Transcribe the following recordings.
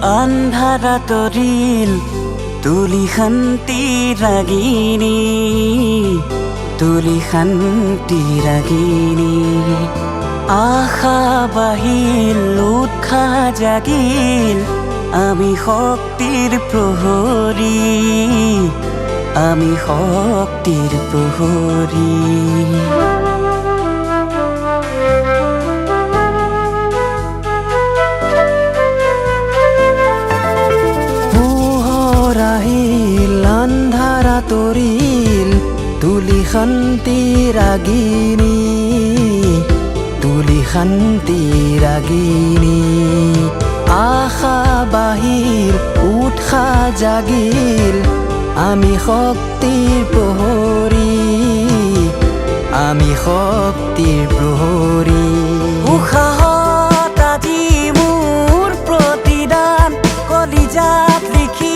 আন্ধাৰা তৰিল তুলি শান্তি ৰাগিনী তুলি শান্তি ৰাগিনী আশা বাহিল উৎসাহ জাগিল আমি শক্তিৰ প্ৰহৰী আমি শক্তিৰ প্ৰহৰী আন্ধাৰা তৰিল তুলি শান্তি ৰাগিনী তুলি শান্তি ৰাগিনী আশা বাহিল উৎসাহ জাগিল আমি শক্তিৰ প্ৰহৰী আমি শক্তিৰ প্ৰহৰী উৎসাহত আজি মোৰ প্ৰতিদান কলিজাত লিখি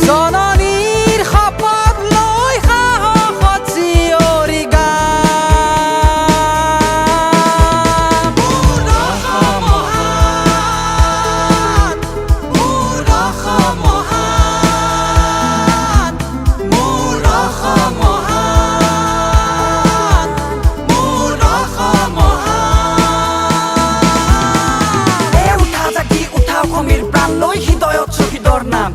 জননীৰ শপত লৈ সাহসত চিঞৰি গাম মোৰ অসম মহান মোৰ অসম মহান মোৰ অসম মহান মোৰ অসম মহান এই উঠা জাগি উঠা অসমীৰ প্ৰাণ লৈ হৃদয়ত শ্বহীদৰ নাম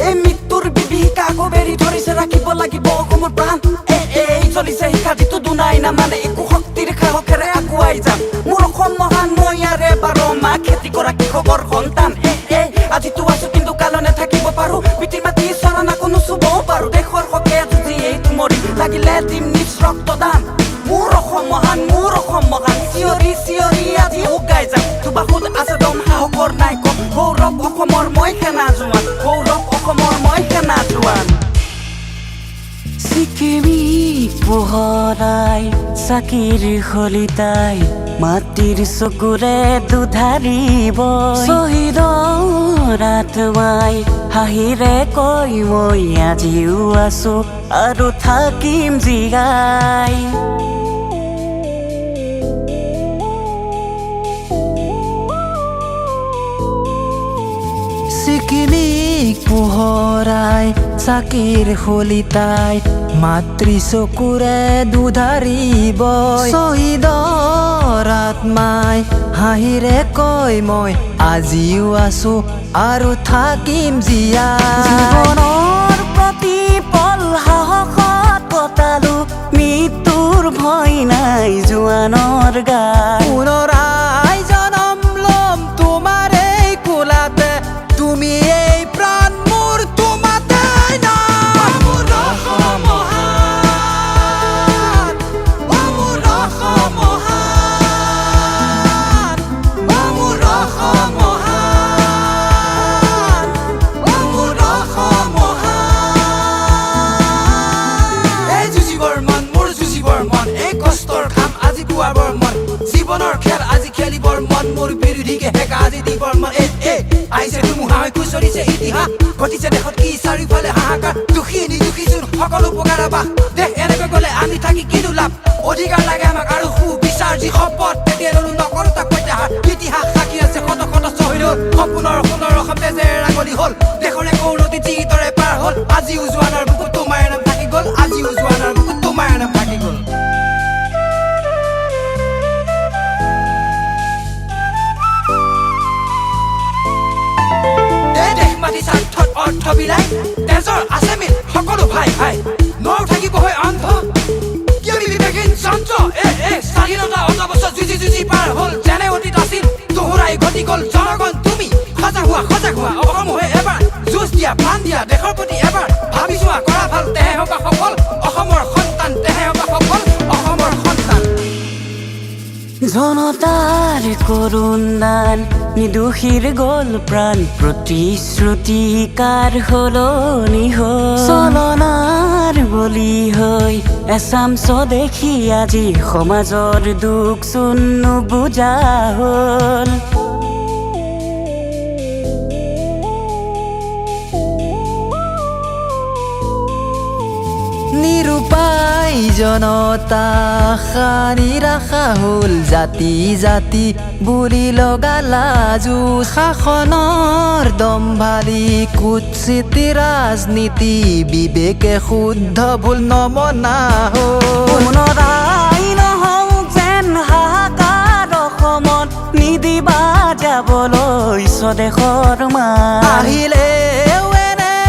এই মৃত্যুৰ বিভীষিকা বেৰি ধৰিছে ৰাখিব লাগিব অসমৰ প্ৰাণ এই চলিছে শিক্ষা যিটো দুনাই নামানে একো শক্তিৰ সাহসেৰে আগুৱাই যাম মোৰ অসম মহান মই ইয়াৰে 12 মাহ খেতি কৰা কৃষকৰ সন্তান আজিতো আছো কিন্তু কালনে থাকিব পাৰো পিতৃ মাতৃ চৰণ কোনো চুব পাৰো দেশৰ হকে যুঁজি এইটো মৰি লাগিলে দিম নিজ ৰক্তদান মোৰ অসম মহান চিঞৰি চিঞৰি আজি উগাই যাম সুবাসুত আছে দম সাহসৰ নাই কম গৌৰৱ অসমৰ মই সেনা জোৱান গৌৰৱ অসমৰ মই সেনা জোৱান চিকিমি পোহৰাই চাকিৰ খলিতাই মাটিৰ চকুৰে দুধাৰিব শ্বহীদৰ আত্মাই হাঁহিৰে কৈ মই আজিও আছো আৰু থাকিম জীয়াই চিকিমিক পোহৰাই চাকিৰ খলিতাই মাতৃ চকুৰে দুধাৰিব শ্বহীদৰ আত্মাই হাঁহিৰে কয় মই আজিও আছো আৰু থাকিম জীয়াই জীৱনৰ প্ৰতিপল সাহসত কটালো মৃত্যুৰ ভয় নাই জোৱানৰ গাত পুনৰাই জনম লম তোমাৰ এই কোলাতে তুমি এই প্ৰাণ মোৰ তোমাতে নাম মোৰ অসম মহান মোৰ অসম মহান মোৰ অসম মহান মোৰ অসম মহান এই যুঁজিবৰ মন মোৰ যুঁজিবৰ মন এই কষ্টৰ কাম আজি পুৱাবৰ মন জীৱনৰ খেল আজি খেলিবৰ মন মোৰ বিৰোধীকে হেকা আজি দিবৰ মন আইছে ধুমুহা হৈ খুচৰিছে ইতিহাস ঘটিছে দেশত কি চাৰিওফালে হাহাকাৰ দুখী নিদুখী যোন সকলো প্ৰকাৰৰ বাস দেশ এনেকৈ গ'লে আমি থাকি কিনো লাভ অধিকাৰ লাগে আমাক আৰু সুবিচাৰ যি শপত তেতিয়া ল'লো নকৰো তাক প্ৰত্যাহাৰ ইতিহাস সাক্ষী আছে শত শত শ্বহীদ সম্পূৰ্ণৰ সোণৰ অসম তেজেৰে ৰাঙলী হ'ল দেশৰে কৌৰতি যিদৰে পাৰ হ'ল আজিও জোৱানৰ বুকুত তোমাৰ নাম থাকি গ'ল আজিও জোৱানৰ বুকুত তোমাৰ নাম থাকি গ'ল স্বাৰ্থত অৰ্থ বিলাই তেজৰ আছে মিল সকলো ভাই ভাই নৌ থাকিব হৈ অন্ধ কিয় বিবেকহীন যন্ত্ৰ স্বাধীনতা অতবছৰ যুঁজি পাৰ হ'ল যেনে অতীত আছিল দোহৰাই ঘটি গ'ল জনগণ তুমি সজাগ হোৱা অসম হৈ এবাৰ যুঁজ দিয়া প্ৰাণ দিয়া দেশৰ প্ৰতি এবাৰ ভাবি চোৱা কৰা ভাল তেহে হবা সফল অসমৰ সন্তান তেহে হবা সফল অসমৰ সন্তান জনতাৰ কৰুণ দান নিদোষীৰ গল প্ৰাণ প্ৰতিশ্ৰুতি কাৰ হলনি চলনাৰ বলি হৈ এচাম স্বদেশী আজি সমাজৰ দুখ চোন নুবুজা হ'ল নিৰূপায় জনতা সাৰি ৰাখা হ'ল জাতি জাতি বুৰি লগালা যুঁজ শাসনৰ দম্ভাৰী কুৎসিত ৰাজনীতি বিবেকে শুদ্ধ ভুল নমনা হ'ল নিদিবা যাবলৈ স্বদেশৰ মান আহিলে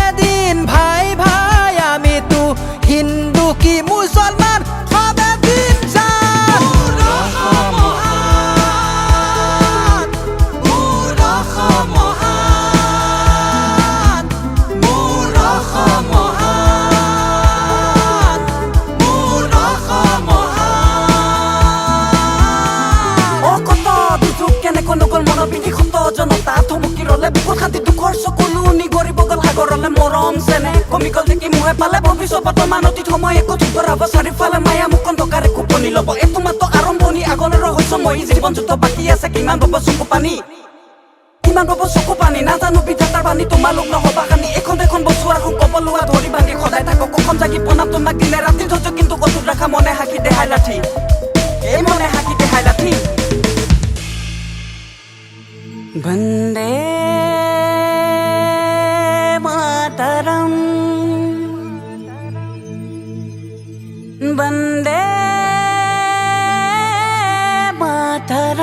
এদিন ভাই ভাই আমিতো হিন্দু কি মুছলমান সবে দিন জনতা থমকি ৰলে বুকুৰ খান্দি দুখৰ চকুলো নি গৰিব গল সাগৰলে মৰম চেনে কমি গল দেখি মুহে পালে ভৱিষ্যত মানতিত সময় একো ঠিক কৰাব চাৰিওফালে মায়া মোক অন্ধকাৰে কোপনি ল'ব এইটো মাত্ৰ আৰম্ভণি আগলৈ ৰহস্য মই জীৱন যুদ্ধ বাকী আছে কিমান ৰ'ব চকু পানী নাজানো বিধাতাৰ বাণী তোমালোক নহবা কানি এখন দেখোন বস্তু আৰু কব লোৱা ধৰি বান্ধি সদায় থাকক কখন জাগি প্ৰণাম তোমাক দিনে ৰাতি ধৈৰ্য কিন্তু কঠোৰ ৰাখা মনে হাকি দেহাই লাঠি এই মনে হাকি দেহাই লাঠি বন্দে মাতরম বন্দে মাতরম